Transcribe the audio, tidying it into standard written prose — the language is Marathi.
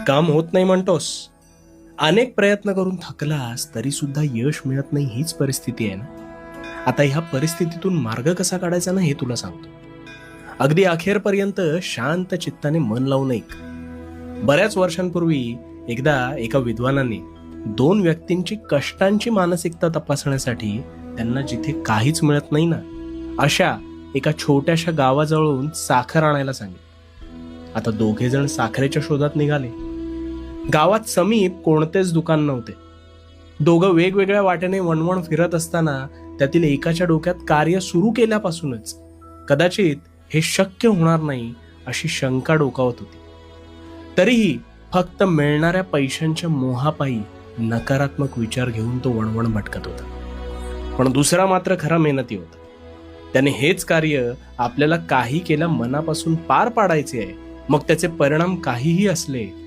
काम होत नाही म्हणतोस. अनेक प्रयत्न करून थकलास तरी सुद्धा यश मिळत नाही, हीच परिस्थिती आहे ना. आता ह्या परिस्थितीतून मार्ग कसा काढायचा ना, हे तुला सांगतो. अगदी अखेरपर्यंत शांत चित्ताने मन लावून ऐक. बऱ्याच वर्षांपूर्वी एकदा एका विद्वानाने दोन व्यक्तींची कष्टांची मानसिकता तपासण्यासाठी त्यांना जिथे काहीच मिळत नाही ना, अशा एका छोट्याशा गावाजवळून साखर आणायला सांगितलं. आता दोघे जण साखरेच्या शोधात निघाले. गावात समीप कोणतेच दुकान नव्हते. दोघं वेगवेगळ्या वाटेने वणवण फिरत असताना त्यातील एकाच्या डोक्यात कार्य सुरू केल्यापासूनच कदाचित हे शक्य होणार नाही अशी शंका डोकावत होती. तरीही फक्त मिळणाऱ्या पैशांच्या मोहापायी नकारात्मक विचार घेऊन तो वणवण भटकत होता. पण दुसरा मात्र खरा मेहनती होता. त्याने हेच कार्य आपल्याला काही केल्या मनापासून पार पाडायचे आहे, मग त्याचे परिणाम काहीही असले